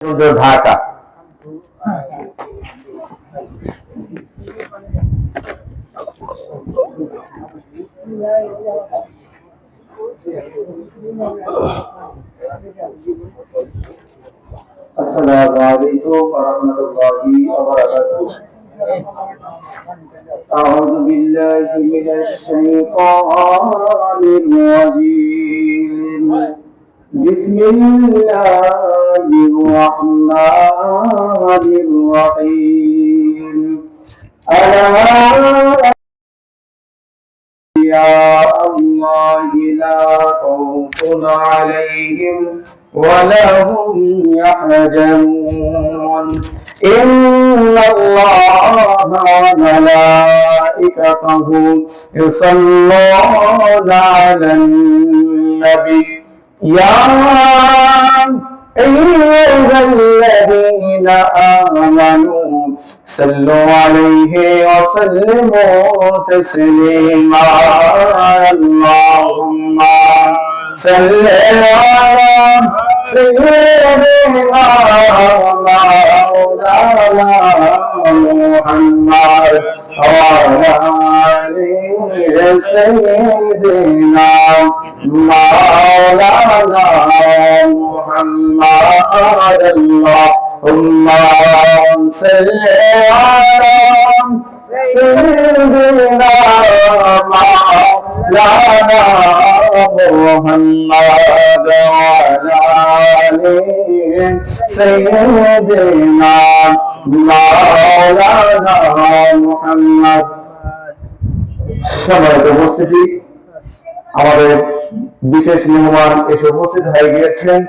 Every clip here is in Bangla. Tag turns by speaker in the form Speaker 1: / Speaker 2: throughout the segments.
Speaker 1: ঢাকা।
Speaker 2: আসসালামু আলাইকুম ওয়া রাহমাতুল্লাহি ওয়া বারাকাতুহু। আউযু বিল্লাহি মিনাশ শাইতানির রাজীম। বিসমিল্লাহির রাহমানির রাহিম। আলা الله لا خوف عليهم ولا هم يحزنون إن الله وملائكته يصلون على النبي يا أيها الذين آمنوا صلوا عليه وسلموا تسليما اللهم صل على سيدنا مولانا محمد وعلى آل سيدنا مولانا محمد اللهم صل على سيدنا مولانا محمد وعلى آل سيدنا مولانا محمد। সম্মানিত উপস্থিতি, আমাদের বিশেষ মেহমান এসে উপস্থিত হয়ে গিয়েছেন।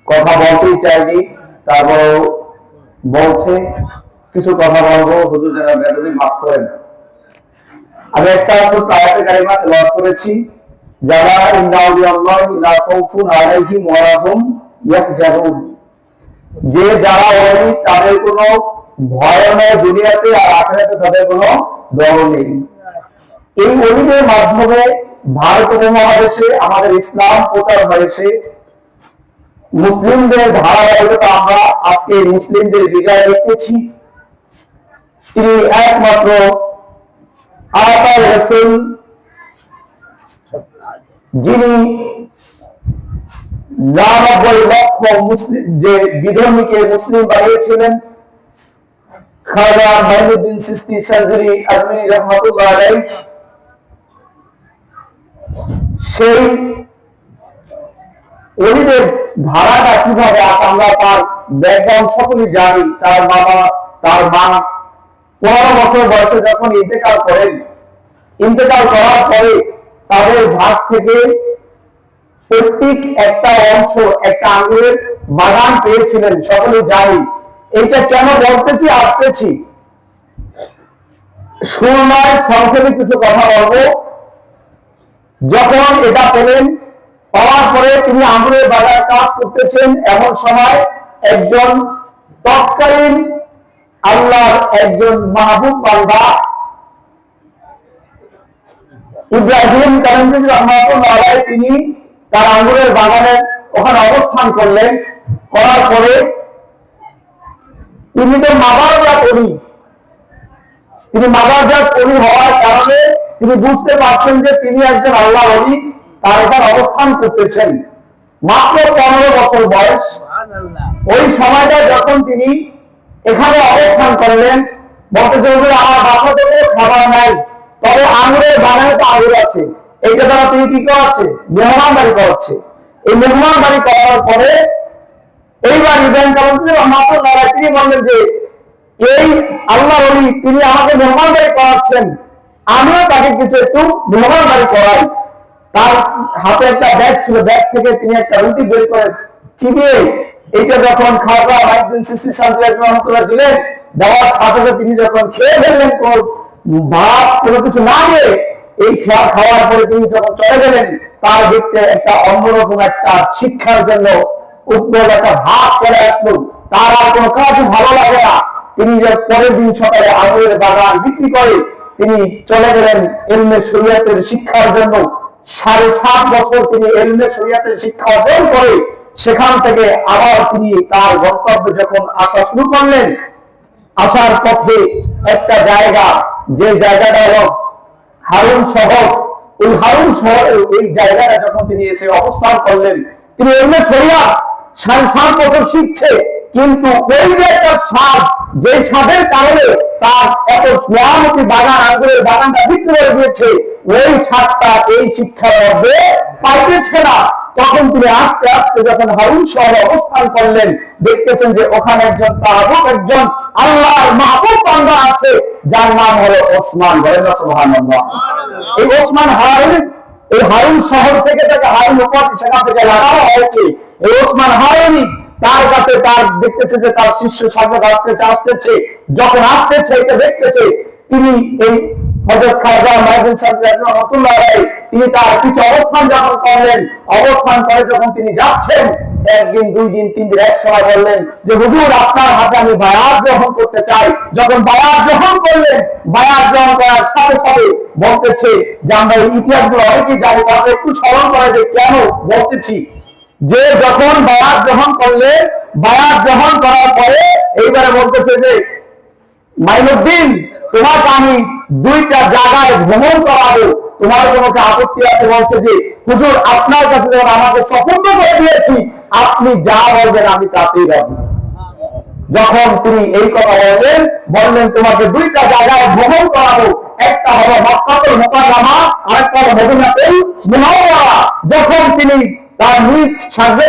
Speaker 2: কথা বলতেই চাইনি, তারপর বলছে কিছু কথা বলবো, হুজুর যারা বেদবি মাফ করেন। আমি একটা ছোট্ট আয়াতে কারিমা তেলাওয়াত করেছি, যারা ইন্নাল্লাহি লা খাউফুন আলাইহিম ওয়া লা হুম ইয়াহজানুন, যে যারা ওলি তাদের কোনো ভয় নেই দুনিয়াতে, আর আখিরাতে তাদের কোনো ডর নেই। এই ওলিদের মাধ্যমে ভারত উপমহাদেশে আমাদের ইসলাম প্রচার হয়েছে। মুসলিমদের ধারাবাহিকতা আমরা আজকে মুসলিমদের বিজয় দেখতেছি। তিনি একমাত্র আল্লাহর রাসূল, যিনি ৯৯ লক্ষ মুসলিম যে বিধর্মীকে মুসলিম বানিয়েছিলেন। খাজা মাইনুদ্দিন চিশতি সাজরি আজমিরি রাহমাতুল্লাহ আলাইহি সেই ওলিদের ধারাটা কিভাবে আমরা তার ব্যাকগ্রাউন্ড সকলেই জানি। তার বাবা, তার মা ১৫ বছর বয়সে যখন ইন্তেকাল করেন, ইন্তেকাল করার পরে তাদের ভাগ থেকে প্রত্যেক একটা অংশ একটা আঙ্গুরের বাগান পেয়েছিলেন, সকলেই জানি। এইটা কেন বলতেছি আসতেছি, সুরমায় সংক্ষেপে কিছু কথা বলবো। যখন এটা পেলেন, পাওয়ার পরে তিনি আঙ্গুরের বাগান কাজ করতেছেন, এমন সময় একজন তৎকালীন আল্লাহর একজন মাহবুব বান্দা ইব্রাহিম কালামজি রাহমাতুল্লাহ আলাইহি, তিনি তার আঙ্গুরের বাগানে ওখানে অবস্থান করলেন। করার পরে তিনি তো মাদারজাত ওলি, তিনি মাদারজাত ওলি হওয়ার কারণে তিনি বুঝতে পারছেন যে তিনি একজন আল্লাহ ওলি, তার এখানে অবস্থান করতেছেন। মাত্র ১৫ বছর বয়স। ওই সময়টা যখন তিনি এখানে অবস্থান করলেন, বলতেছে হুজুর আমার বাসা থেকে খাবার নাই, তবে আঙুরের বাগানে তো আঙুর আছে। এইটা দ্বারা তিনি কি করাচ্ছে? মেহমানদারি করাচ্ছে। এই মেহমানদারি করার পরে এইবার ইব্রাহিম কালামজি রাহমাতুল্লাহ আলাইহি তিনি বললেন যে এই আল্লাহ ওলি তিনি আমাকে মেহমানদারি করাচ্ছেন, আমিও তাকে কিছু একটু মেহমানদারি করাই। তার হাতে একটা ব্যাগ ছিল, ব্যাগ থেকে তিনি একটা রুটি বের করে চিবিয়ে এইটা যখন খাজা মাইনুদ্দিন চিশতি সাজরি রাহমাতুল্লাহ দিলেন, দেওয়ার সাথে সাথে তিনি যখন খেয়ে ফেললেন, কোন ভাত কোনো কিছু না দিয়ে এই খাওয়ার পরে তিনি যখন চলে গেলেন, তার দেখতে একটা অন্যরকম একটা শিক্ষার জন্য উদ্যোগ একটা ভাব চলে আসলো। তার আর কোনো কাজই ভালো লাগে না। তিনি যে পরের দিন সকালে আঙুরের বাগান বিক্রি করে তিনি চলে গেলেন ইলমে শরীয়তের শিক্ষার জন্য। 7.5 বছর তিনি ইলমে শরিয়াতের শিক্ষা অর্জন করে সেখান থেকে আবার তিনি তার গন্তব্যে যখন আসা শুরু করলেন, আসার পথে একটা জায়গা, যে জায়গাটা হলো হারুন শহর, ওই হারুন শহরের ওই জায়গাটা যখন তিনি এসে অবস্থান করলেন, তিনি ইলমে শরিয়াত 7.5 বছর শিখছে, কিন্তু ওই যে একটা স্বাদ, যে স্বাদের কারণে তার এত সোয়ামতি বাগান, আঙ্গুরের বাগানটা বিক্রি করে দিয়েছে, ওই স্বাদটা এই শিক্ষার মধ্যে পাইতেছে না। তখন তিনি আস্তে আস্তে যখন হারুন শহরে অবস্থান করলেন, দেখতেছেন যে ওখানে একজন তাগুত, একজন আল্লাহর মাহবুব বান্দা আছে, যার নাম হলো ওসমান। সুবহানাল্লাহ। এই ওসমান হারুন, এই হারুন শহর থেকে তাকে হারুন উপাধি সেখান থেকে লাগানো হয়েছে। এই ওসমান হারুনি তার কাছে তার দেখতেছে যে তার শিষ্য সামনে আসতেছে, যখন আসতেছে এটা দেখতেছে, তিনি এই হযরত খাজা মাইনুদ্দিন সাহেব রাহমাতুল্লাহ আলাইহি তিনি তার কিছু অবস্থান যখন করলেন, অবস্থান করে যখন তিনি যাচ্ছেন, একদিন, 2 দিন, 3 দিন, এক সময় বললেন যে হুজুর আপনার হাতে আমি বায়াত গ্রহণ করতে চাই। যখন বায়াত গ্রহণ করলেন, বায়াত গ্রহণ করার সাথে সাথে বলতেছে যে আমরা এই ইতিহাসগুলো অনেকেই জানি, তাকে একটু স্মরণ করে যে কেন বলতেছি, যে যখন বায়াত গ্রহণ করলেন, বায়াত গ্রহণ করার পরে এইবারে বলতেছে যে মাইনুদ্দিন তোমাকে আমি 2টা জায়গায় ভ্রমণ করাবো, তোমার কোনো আপত্তি আছে? বলছে যে হুজুর আপনার কাছে যখন আমাকে সফল করে দিয়েছি, আপনি যা বলবেন আমি তাতেই রাজি। যখন তিনি এই কথা বললেন তোমাকে 2টা জায়গায় ভ্রমণ করাবো, একটা হলো মক্কাতুল মুকাররমা, আরেকটা হলো মদিনাতুল মুনাওয়ারা। যখন তিনি তার নিজ সাথে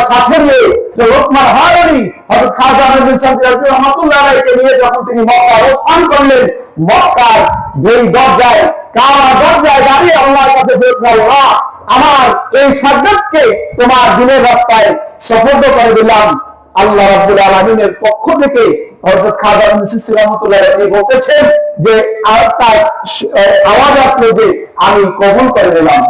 Speaker 2: সাথে নিয়ে যে ওসমান হারুনি হযরত খাজা মাইনুদ্দিন সাহেব রাহমাতুল্লাহ আলাইহি নিয়ে যখন তিনি মক্কা অবস্থান করলেন, মক্কার যেই দরজায়, কাবা দরজায় দাঁড়িয়ে আল্লাহর কাছে বললেন, আল্লাহ আমার এই সাজ্জাদকে তোমার দিনের রাস্তায় সফল করে দিলাম। আল্লাহ রাব্বুল আলামিনের পক্ষ থেকে হযরত খাজা মাইনুদ্দিন রাহমাতুল্লাহ আলাইহি বলতেছেন যে আর তার আওয়াজ আসলো যে আমি কবুল করে নিলাম।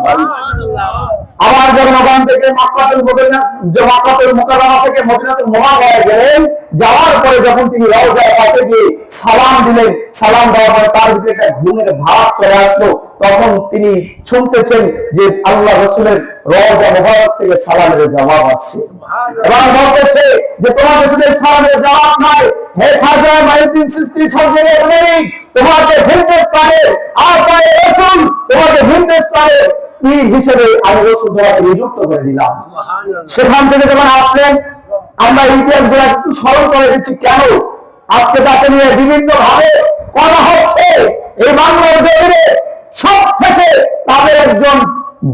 Speaker 2: আবার যখন ওখান থেকে মক্কাতুল মুকাররমা থেকে মদিনাতুল মুনাওয়ারায় গেলেন, যাওয়ার পরে যখন তিনি রওজার পাশে গিয়ে সালাম দিলেন, সালাম দেওয়ার পরে তার ভিতরে একটা ঘুমের ভাব চলে আসলো। তখন তিনি শুনতেছেন যে আল্লাহ রাসূলের রওজা মুবারক থেকে সালামের জবাব আসছে, এবং বলতেছে যে তোমাকে শুধু সালামের জবাব নয়, হে খাজা মাইনুদ্দিন চিশতি সরকারি, তোমাকে হিন্দুস্তানে আর তাই রাসূল তোমাকে হিন্দুস্তানে পীর হিসেবে আমি রাসূল তোমাকে নিযুক্ত করে দিলাম। সেখান থেকে যখন আসলেন, আমরা ইতিহাসগুলো একটু স্মরণ করে দিচ্ছি কেন আজকে তাকে নিয়ে বিভিন্ন ভাবে করা হচ্ছে। এই বাংলার জমিনে সব থেকে তাদের একজন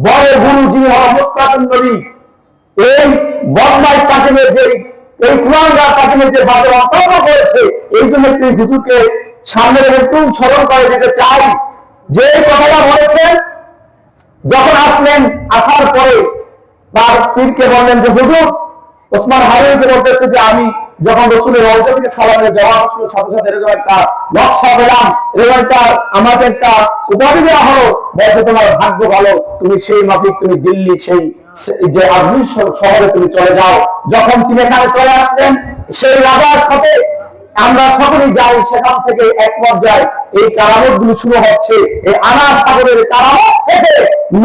Speaker 2: বড় গুরু যিনি মুস্তাফিজ নবী, এই বদমাইশ তাকে নিয়ে যে এই কুলাঙ্গার তাকে নিয়ে যে বাজে মন্তব্য করেছে, এই জন্য তিনি হুজুরকে সামনে একটু স্মরণ করে দিতে চাই। যে কথাটা বলেছেন, যখন আসলেন, আসার পরে তার পীরকে বললেন যে হুজুর, ওসমান হারুনকে বলতেছে যে আমি যখন রাসূলের রওজা থেকে সালামের জবাব আসলো, সাথে সাথে এরকম একটা নকশা পেলাম, এরকম একটা আমাকে একটা উপাধি দেওয়া হলো। বলছে তোমার ভাগ্য ভালো, তুমি সেই মাফিক তুমি দিল্লি সেই যে আজমির শহরে তুমি চলে যাও। যখন তিনি এখানে চলে আসলেন, সেই রাজার সাথে আমরা সকলেই যাই, সেখান থেকে এক পর্যায়ে এই কারামত গুলো শুরু হচ্ছে। এই আনা সাগরের কারামত থেকে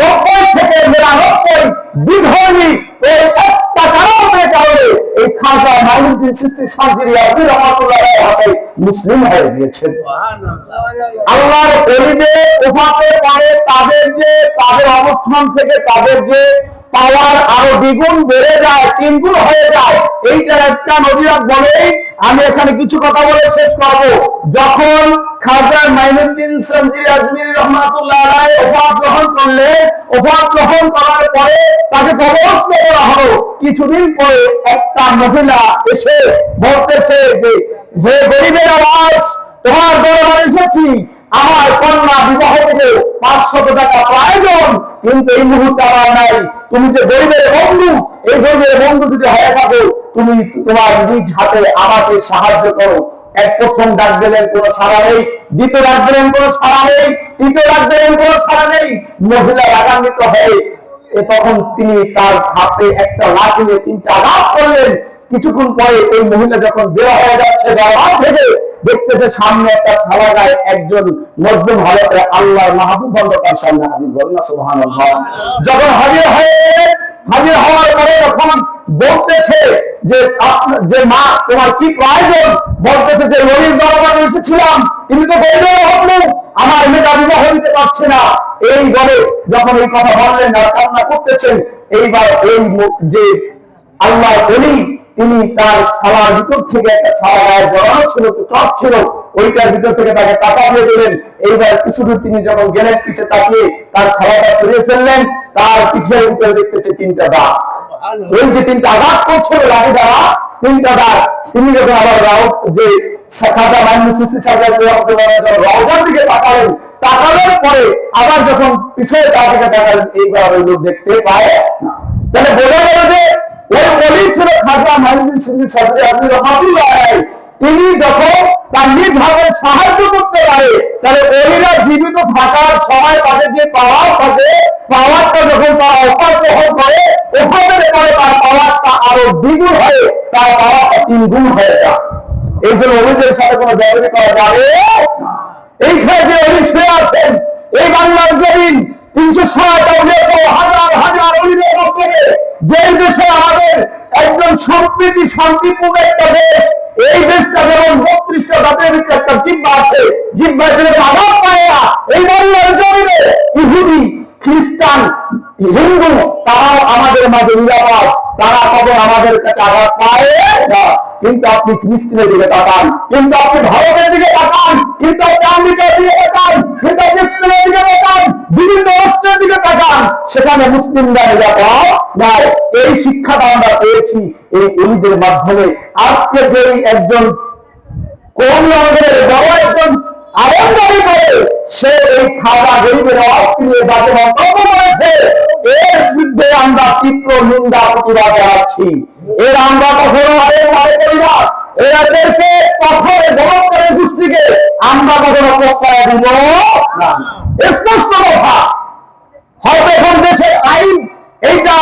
Speaker 2: 90 থেকে 99 বিধর্মী এই একটা কারামতের কারণে এই খাজা মাইনুদ্দিন চিশতি সাজরি রাহমাতুল্লাহ আলাইহি মুসলিম হয়ে গিয়েছেন। আল্লাহর ওলিদের ওফাতের পরে তাদের অবস্থান থেকে তাদের যে পাওয়ার আরো দ্বিগুণ বেড়ে যায়, 3 গুণ হয়ে যায়। এইটার একটা নজিরাত বলে আমি এখানে কিছু কথা বলে শেষ করব। যখন খাজা মাইনুদ্দিন সানজিরি আজমিরি রহমাতুল্লাহ আলাইহি ওফাত গ্রহণ করলেন, ওফাত গ্রহণ করার পরে তাকে কবরস্থ করা হলো। কিছুদিন পরে একটা মহিলা এসে বলতেছে যে হে গরিবের আওয়াজ, তোমার দরবারে এসেছি, আমার কন্যা বিবাহ থেকে 500 টাকা প্রয়োজন, কিন্তু এই মুহূর্তে আমার নাই। তুমি যে গরিবের বন্ধু, এই গরিবের বন্ধু যদি হয়ে থাকো, তুমি তোমার নিজ হাতে আমাকে সাহায্য করো। এক প্রথম ডাক দিলেন, কোনো সাড়া নেই। দ্বিতীয় ডাক দিলেন, কোনো সাড়া নেই। তৃতীয় ডাক দিলেন, কোনো সাড়া নেই। মহিলা রাগান্বিত হয়ে তখন তিনি তার হাতে একটা লাঠি নিয়ে 3টা আঘাত করলেন। কিছুক্ষণ পরে এই মহিলা যখন বের হয়ে যাচ্ছে দরবার থেকে, দেখতেছে সামনে একটা ছাড়া গায়ে একজন মজলুম হালতে আল্লাহর মাহবুব বন্ধু তার সামনে হাজির, বলেন না সুবহানাল্লাহ। যখন হাজির হয়ে গেলেন, হাজির হওয়ার পরে যখন বলতেছে যে মা তোমার কি প্রয়োজন, বলতেছে যে ওলির দরবারে এসেছিলাম, তিনি তো বললেও হলো আমার মেয়েটা বিবাহ দিতে পারছে না। এই বলে যখন এই কথা বললেন আর কান্না করতেছেন, এইবার এই যে আল্লাহ ওলি তিনি তার ছালার ভিতর থেকে একটা ছালা গায়ে জড়ানো ছিল, চট ছিল, ওইটার ভিতর থেকে তাকে টাকা দিয়ে দিলেন। এইবার কিছুদূর তিনি যখন গেলেন, পিছে তাকিয়ে তার ছালাটা সরিয়ে ফেললেন, তার পিঠের উপরে দেখতেছে 3টা দাগ। ওই যে 3টা আঘাত করছিল লাঠি দ্বারা, 3টা দাগ। তিনি যখন আবার যে খাজা মাইনুসিসি সাহেবের রওজার দিকে তাকালেন, তাকানোর পরে আবার যখন পিছনে তার দিকে তাকালেন, এইবার ওই লোক দেখতে পায় না। তাহলে বোঝা গেল যে ওই ওলি ছিল খাজা মাইনুসিসি সাহেব রহমাতুল্লাহ আলাইহি। তিনি যখন তার নিজ হাতে সাহায্য করতে পারে, তাহলে ওলিরা জীবিত থাকার সময় তাদের যে পাওয়ার থাকে, পাওয়ারটা যখন তারা অপগ্রহণ করে, ওখানে পরে তার পাওয়ারটা আরো দ্বিগুণ হয়ে তার পাওয়ারটা 3 গুণ হয়ে যায়। এই জন্য অলিদের সাথে কোনো ব্যবহার করা যাবে না। এইখানে যে অলি শুয়ে আছেন, এই বাংলার জমিন 360 হাজার হাজার অলিদের মধ্যে যে দেশে আমাদের একজন সম্প্রীতি শান্তিপূর্ণ একটা দেশ, এই দেশটা যেমন 32টা জাতের ভিতরে একটা জিহ্বা আছে, জিহ্বা যেন আঘাত পায় না, এই বাংলার জমিনে ইহুদি খ্রিস্টান হিন্দু তারাও আমাদের মাঝে নিরাপদ, তারা কখন আমাদের কাছে আঘাত পায় না। কিন্তু আপনি ফিলিস্তিনের দিকে তাকান, কিন্তু আপনি ভারতের দিকে তাকান, কিন্তু আপনি আমেরিকার দিকে তাকান, কিন্তু আপনি ইসরায়েলের দিকে তাকান, বিভিন্ন রাষ্ট্রের দিকে তাকান, সেখানে মুসলিমরা নিরাপদ নয়। এই শিক্ষাটা আমরা পেয়েছি এই অলিদের মাধ্যমে। আজকে যে একজন কৌমি আমাদের বড় একজন আরম্ভী করে, সে এই খাওয়া গরিবের অস্ত্রীয় যাতে মন্তব্য করেছে, এর বিরুদ্ধে আমরা তীব্র নিন্দা প্রতিবাদ জানাচ্ছি। এর আমরা কখনো মনে করি না, এদেরকে কখনো গণতন্ত্রের গোষ্ঠীকে আমরা কখনো প্রশ্রয় দিব না। স্পষ্ট কথা, হয়তো এখন দেশের আইন এইটা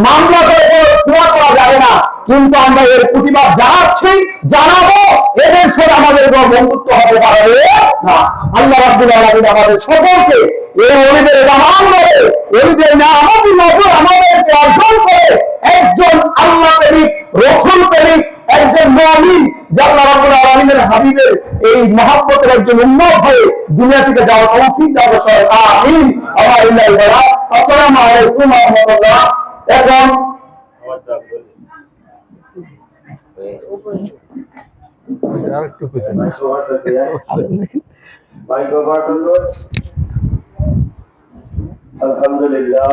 Speaker 2: মামলা করে শোনা করা যাবে না, কিন্তু আমরা এর প্রতিবাদ জানাচ্ছি, জানাবো। এদের সাথে আমাদের কোনো বন্ধুত্ব হতে পারবে না। আল্লাহ রাব্বুল আলামিন আমাদের সকলকে এই ওলিদের জামান করে, ওলিদের নিয়ামতি নজর আমাদেরকে অর্জন করে একজন আল্লাহ প্রেমিক, রাসূল প্রেমিক, একজন মুমিন, আল্লাহ রাব্বুল আলামিনের হাবিবের এই মহব্বতের একজন উম্মত হয়ে দুনিয়া থেকে যাওয়ার তৌফিক দান করেন। আমিন। আসসালামু আলাইকুম ওয়া রাহমাতুল্লাহ। এখন
Speaker 1: আলহামদুলিল্লাহ।